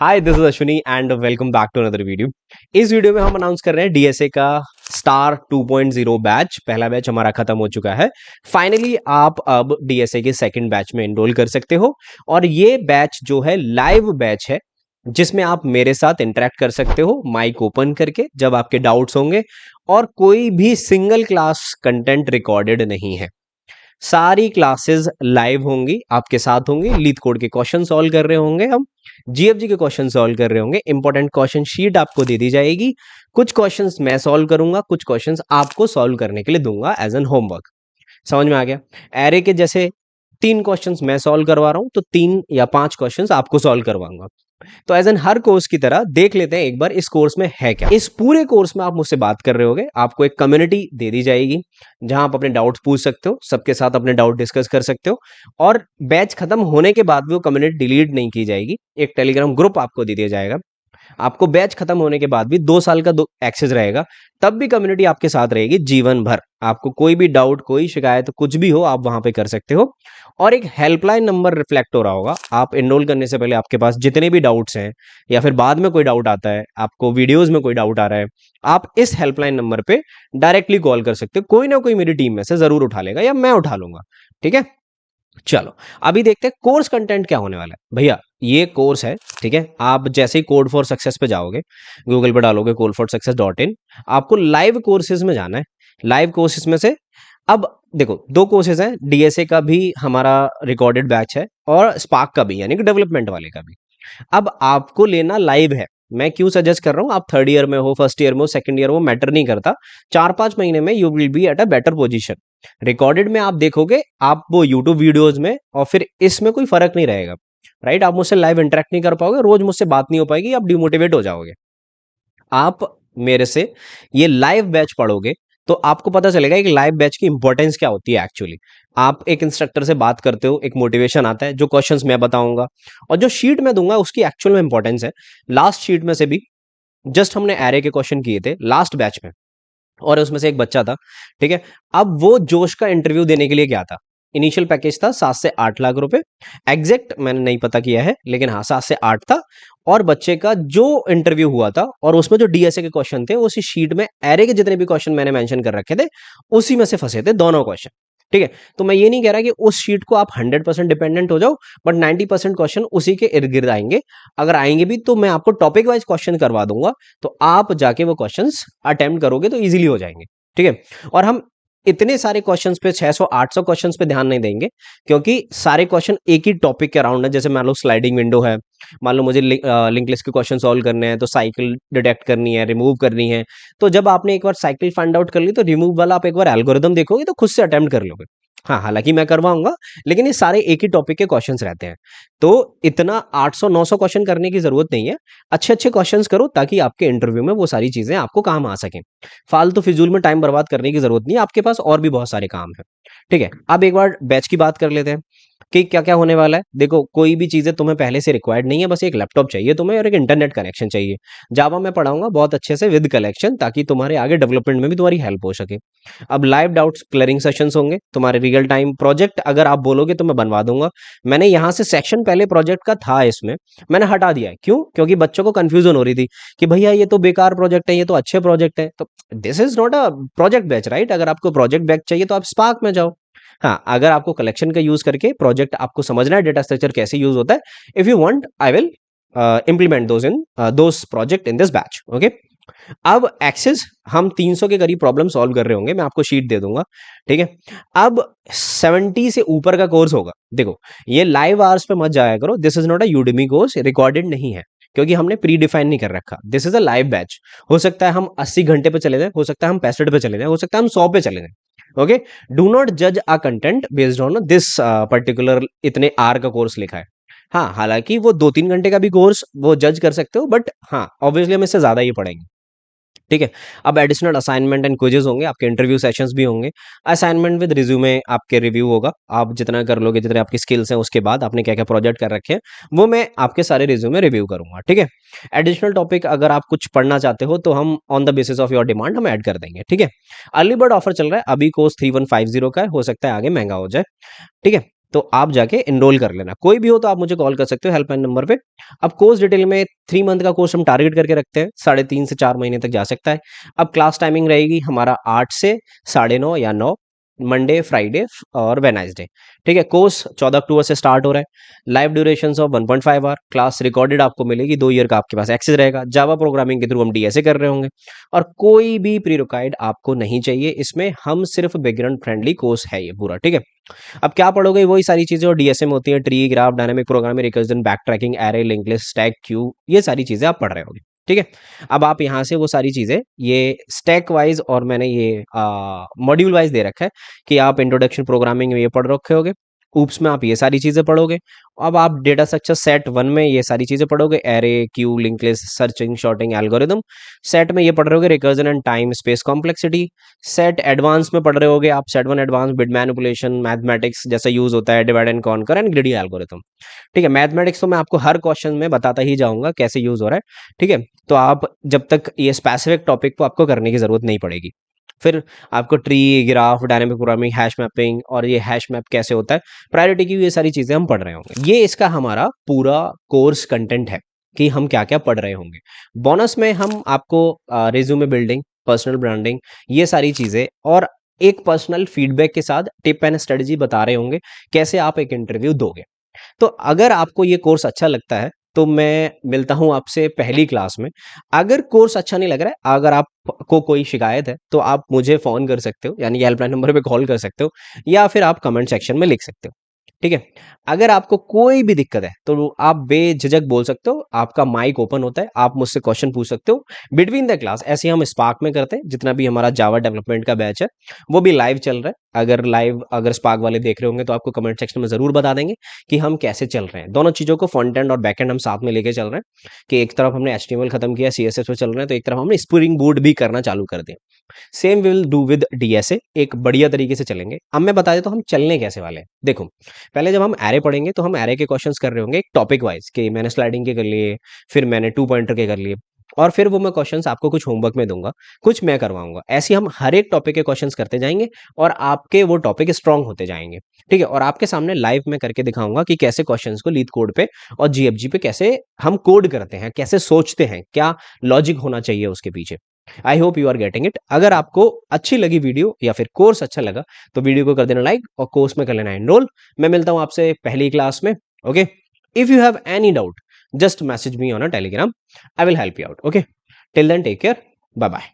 Hi this is Ashwini and welcome back to another video. इस video में हम announce कर रहे हैं डीएसए का स्टार 2.0 बैच। पहला बैच हमारा खत्म हो चुका है। फाइनली आप अब डीएसए के सेकंड बैच में एनरोल कर सकते हो और ये बैच जो है लाइव बैच है जिसमें आप मेरे साथ इंटरेक्ट कर सकते हो माइक ओपन करके जब आपके डाउट्स होंगे। और कोई भी सिंगल क्लास कंटेंट रिकॉर्डेड नहीं है, सारी क्लासेस लाइव होंगी, आपके साथ होंगी। लीड कोड के क्वेश्चन सॉल्व कर रहे होंगे, हम जीएफजी के क्वेश्चन सॉल्व कर रहे होंगे। इंपॉर्टेंट क्वेश्चन शीट आपको दे दी जाएगी। कुछ क्वेश्चंस मैं सॉल्व करूंगा, कुछ क्वेश्चंस आपको सॉल्व करने के लिए दूंगा एज एन होमवर्क। समझ में आ गया? एरे के जैसे 3 क्वेश्चंस मैं सॉल्व करवा रहा हूं तो 3 या 5 क्वेश्चंस आपको सॉल्व करवाऊंगा। तो एज एन हर कोर्स की तरह देख लेते हैं एक बार इस कोर्स में है क्या। इस पूरे कोर्स में आप मुझसे बात कर रहे होगे, आपको एक कम्युनिटी दे दी जाएगी जहां आप अपने डाउट्स पूछ सकते हो, सबके साथ अपने डाउट डिस्कस कर सकते हो। और बैच खत्म होने के बाद भी वो कम्युनिटी डिलीट नहीं की जाएगी। एक टेलीग्राम ग्रुप आपको दे दिया जाएगा। आपको बैच खत्म होने के बाद भी 2 साल का एक्सेस रहेगा, तब भी कम्युनिटी आपके साथ रहेगी जीवन भर। आपको कोई भी डाउट, कोई शिकायत, कुछ भी हो, आप वहां पे कर सकते हो। और एक हेल्पलाइन नंबर रिफ्लेक्ट हो रहा होगा। आप एनरोल करने से पहले आपके पास जितने भी डाउट्स हैं या फिर बाद में कोई डाउट आता है, आपको वीडियोज में कोई डाउट आ रहा है, आप इस हेल्पलाइन नंबर पे डायरेक्टली कॉल कर सकते हो। कोई ना कोई मेरी टीम में से जरूर उठा लेगा या मैं उठा लूंगा। ठीक है, चलो अभी देखते हैं कोर्स कंटेंट क्या होने वाला है। भैया ये कोर्स है, ठीक है। आप जैसे ही कोड फॉर सक्सेस पे जाओगे, गूगल पे डालोगे codeforsuccess.in, आपको लाइव कोर्सेज में जाना है। लाइव कोर्सेज में से अब देखो 2 कोर्सेज हैं। डीएसए का भी हमारा रिकॉर्डेड बैच है और स्पार्क का भी, यानी कि डेवलपमेंट वाले का भी। अब आपको लेना लाइव है। मैं क्यों सजेस्ट कर रहा हूं? आप थर्ड ईयर में हो, फर्स्ट ईयर में हो, सेकंड ईयर में हो, मैटर नहीं करता। 4-5 महीने में you will be at a better position. Recorded में आप देखोगे, आप वो यूट्यूब वीडियोज में, और फिर इसमें कोई फर्क नहीं रहेगा। राइट, आप मुझसे लाइव इंटरेक्ट नहीं कर पाओगे, रोज मुझसे बात नहीं हो पाएगी, आप डिमोटिवेट हो जाओगे। आप मेरे से ये लाइव बैच पढ़ोगे तो आपको पता चलेगा कि लाइव बैच की इंपॉर्टेंस क्या होती है एक्चुअली। आप एक इंस्ट्रक्टर से बात करते हो, एक मोटिवेशन आता है, जो क्वेश्चंस मैं बताऊंगा और जो शीट मैं दूंगा उसकी एक्चुअल में इंपॉर्टेंस है। लास्ट शीट में से भी जस्ट हमने एरे के क्वेश्चन किए थे लास्ट बैच में, और उसमें से एक बच्चा था, ठीक है। अब वो जोश का इंटरव्यू देने के लिए गया था। इनिशियल पैकेज था 7 से 8 लाख रुपए। एग्जैक्ट मैंने नहीं पता किया है, लेकिन हाँ 7 से 8 था। और बच्चे का जो इंटरव्यू हुआ था और उसमें जो डीएसए के क्वेश्चन थे, उसी शीट में एरे के जितने भी क्वेश्चन मैंने मेंशन कर रखे थे उसी में से फंसे थे दोनों क्वेश्चन। ठीक है, तो मैं ये नहीं कह रहा कि उस शीट को आप 100% डिपेंडेंट हो जाओ, बट 90% क्वेश्चन उसी के इर्द गिर्द आएंगे। अगर आएंगे भी तो मैं आपको टॉपिक वाइज क्वेश्चन करवा दूंगा, तो आप जाके वो क्वेश्चंस अटेम्प्ट करोगे तो इजीली हो जाएंगे। ठीक है, और हम इतने सारे क्वेश्चंस पे 600-800 क्वेश्चंस पे ध्यान नहीं देंगे, क्योंकि सारे क्वेश्चन एक ही टॉपिक के अराउंड है। जैसे मान लो स्लाइडिंग विंडो है, मान लो मुझे लिंक लिस्ट के क्वेश्चन सॉल्व करने हैं, तो साइकिल डिटेक्ट करनी है, रिमूव करनी है। तो जब आपने एक बार साइकिल फाइंड आउट कर ली तो रिमूव वाला आप एक बार एल्गोरिदम देखोगे तो खुद से अटेम्प्ट कर लोगे। हाँ, हालांकि मैं करवाऊंगा, लेकिन ये सारे एक ही टॉपिक के क्वेश्चंस रहते हैं। तो इतना 800-900 क्वेश्चन करने की जरूरत नहीं है। अच्छे अच्छे क्वेश्चंस करो ताकि आपके इंटरव्यू में वो सारी चीजें आपको काम आ सकें। फालतू फिजूल में टाइम बर्बाद करने की जरूरत नहीं है, आपके पास और भी बहुत सारे काम है। ठीक है, अब एक बार बैच की बात कर लेते हैं कि क्या क्या होने वाला है। देखो, कोई भी चीजें तुम्हें पहले से रिक्वायर्ड नहीं है, बस एक लैपटॉप चाहिए तुम्हें और एक इंटरनेट कनेक्शन चाहिए। जावा मैं पढ़ाऊंगा बहुत अच्छे से विद कलेक्शन, ताकि तुम्हारे आगे डेवलपमेंट में भी तुम्हारी हेल्प हो सके। अब लाइव डाउट्स क्लियरिंग सेशंस होंगे, तुम्हारे रियल टाइम प्रोजेक्ट अगर आप बोलोगे तो मैं बनवा दूंगा। मैंने यहाँ से सेक्शन पहले प्रोजेक्ट का था, इसमें मैंने हटा दिया है। क्यों? क्योंकि बच्चों को कंफ्यूजन हो रही थी कि भैया ये तो बेकार प्रोजेक्ट है, ये तो अच्छे प्रोजेक्ट है। तो this is not a project batch, right? अगर आपको प्रोजेक्ट बैच चाहिए तो आप स्पार्क में जाओ। हाँ, अगर आपको कलेक्शन का यूज करके प्रोजेक्ट आपको समझना है, डेटा स्ट्रक्चर कैसे यूज होता है, if you want I will implement those project in this batch. Okay, अब एक्सेस हम 300 के करीब प्रॉब्लम सॉल्व कर रहे होंगे, मैं आपको शीट दे दूंगा। ठीक है, अब 70 से ऊपर का कोर्स होगा। देखो, ये लाइव आवर्स पे मत जाया करो, this is not a Udemy course, recorded नहीं है, क्योंकि हमने प्री डिफाइन नहीं कर रखा। This is a live batch. हो सकता है हम 80 घंटे पे चले जाए, हो सकता है हम 65 पे चले जाए, हो सकता है हम 100 पे चले जाए। ओके, डू नॉट जज a content based on this particular इतने आर का कोर्स लिखा है। हाँ, हालांकि वो 2-3 घंटे का भी कोर्स वो जज कर सकते हो, बट हाँ ऑब्वियसली हम इससे ज्यादा ही पढ़ेंगे। ठीक है, अब एडिशनल असाइनमेंट एंड क्विजेस होंगे, आपके इंटरव्यू सेशंस भी होंगे। असाइनमेंट विद रिज्यूमे आपके रिव्यू होगा, आप जितना कर लोगे, जितने आपकी स्किल्स हैं, उसके बाद आपने क्या क्या प्रोजेक्ट कर रखे हैं वो मैं आपके सारे रिज्यूमे रिव्यू करूंगा। ठीक है, एडिशनल टॉपिक अगर आप कुछ पढ़ना चाहते हो तो हम on the basis of your demand हम ऐड कर देंगे। ठीक है, अर्ली बर्ड ऑफर चल रहा है, अभी कोर्स 3150 का है, हो सकता है आगे महंगा हो जाए। ठीक है, तो आप जाके एनरोल कर लेना। कोई भी हो तो आप मुझे कॉल कर सकते हो हेल्पलाइन नंबर पे। अब कोर्स डिटेल में 3 मंथ का कोर्स हम टारगेट करके रखते हैं, 3.5 से 4 महीने तक जा सकता है। अब क्लास टाइमिंग रहेगी हमारा 8 से 9:30 या 9, मंडे फ्राइडे और वेडनेसडे। ठीक है, कोर्स 14 अक्टूबर से स्टार्ट हो रहा है। Live duration of 1.5 hour, class recorded आपको मिलेगी, 2 ईयर का आपके पास एक्सेस रहेगा। जावा प्रोग्रामिंग के थ्रू हम डीएसए कर रहे होंगे और कोई भी प्री रिक्वायर्ड आपको नहीं चाहिए इसमें, हम सिर्फ बिगिनर फ्रेंडली कोर्स है ये पूरा। ठीक है, अब क्या पढ़ोगे, वही सारी चीजें और डीएसए में होती है, tree, graph, dynamic programming, recursion, back tracking, array, link list, stack, Q, ये सारी चीजें आप पढ़ रहे होगे। ठीक है, अब आप यहाँ से वो सारी चीजें, ये स्टैक वाइज और मैंने ये मॉड्यूल वाइज दे रखा है कि आप इंट्रोडक्शन प्रोग्रामिंग में ये पढ़ रखे होगे, ऊप्स में आप ये सारी चीजें पढ़ोगे। अब आप डेटा स्ट्रक्चर सेट 1 में ये सारी चीजें पढ़ोगे, array, queue, link list, searching, sorting, algorithm. Set में ये पढ़ रहे होगे recursion and time space complexity. Set advance में पढ़ रहे होगे आप set 1 advance, bit manipulation, mathematics जैसा यूज होता है, divide and conquer and greedy algorithm. ठीक है, मैथमेटिक्स तो मैं आपको हर क्वेश्चन में बताता ही जाऊंगा कैसे यूज हो रहा है। ठीक है, तो आप जब तक ये स्पेसिफिक टॉपिक को आपको करने की जरूरत नहीं पड़ेगी। फिर आपको tree, graph, dynamic programming, hash mapping और ये हैश मैप कैसे होता है, प्रायोरिटी की, ये सारी चीजें हम पढ़ रहे होंगे। ये इसका हमारा पूरा कोर्स कंटेंट है कि हम क्या क्या पढ़ रहे होंगे। बोनस में हम आपको रिज्यूमे बिल्डिंग, पर्सनल ब्रांडिंग, ये सारी चीजें और एक पर्सनल फीडबैक के साथ टिप एंड स्ट्रेटजी बता रहे होंगे कैसे आप एक इंटरव्यू दोगे। तो अगर आपको ये कोर्स अच्छा लगता है तो मैं मिलता हूं आपसे पहली क्लास में। अगर कोर्स अच्छा नहीं लग रहा है, अगर आपको कोई शिकायत है तो आप मुझे फोन कर सकते हो, यानी हेल्पलाइन नंबर पे कॉल कर सकते हो, या फिर आप कमेंट सेक्शन में लिख सकते हो। ठीक है, अगर आपको कोई भी दिक्कत है तो आप बेझिझक बोल सकते हो, आपका माइक ओपन होता है, आप मुझसे क्वेश्चन पूछ सकते हो बिटवीन द क्लास। ऐसे हम स्पार्क में करते हैं, जितना भी हमारा जावा डेवलपमेंट का बैच है वो भी लाइव चल रहा है। अगर स्पार्क वाले देख रहे होंगे तो आपको कमेंट सेक्शन में जरूर बता देंगे कि हम कैसे चल रहे हैं। दोनों चीजों को, फ्रंट एंड और बैक एंड, हम साथ में लेके चल रहे हैं कि एक तरफ हमने HTML खत्म किया, CSS पे चल रहे हैं, तो एक तरफ हमने स्प्रिंग बूट भी करना चालू कर दिया। Same will do with DSA, एक बढ़िया तरीके से चलेंगे। अब मैं बता देता हूं हम चलने कैसे वाले हैं। देखो, पहले जब हम एरे पढ़ेंगे तो हम एरे के क्वेश्चंस कर रहे होंगे एक टॉपिक वाइज, कि मैंने स्लाइडिंग के कर लिए, फिर मैंने 2 पॉइंटर के कर लिए, और फिर वो मैं क्वेश्चंस आपको कुछ होमवर्क में दूंगा, कुछ मैं करवाऊंगा। ऐसे हम हर एक टॉपिक के क्वेश्चंस करते जाएंगे और आपके वो टॉपिक स्ट्रांग होते जाएंगे। ठीक है, और आपके सामने लाइव में करके दिखाऊंगा कि कैसे क्वेश्चंस को लीड कोड पे और जीएफजी पे कैसे हम कोड करते हैं, कैसे सोचते हैं, क्या लॉजिक होना चाहिए उसके पीछे। I hope you are getting it. अगर आपको अच्छी लगी वीडियो या फिर कोर्स अच्छा लगा तो वीडियो को कर देना लाइक और कोर्स में कर लेना एनरोल। मैं मिलता हूं आपसे पहली क्लास में। Okay, if you have any doubt just message me on a Telegram, I will help you out. Okay, till then take care, bye bye.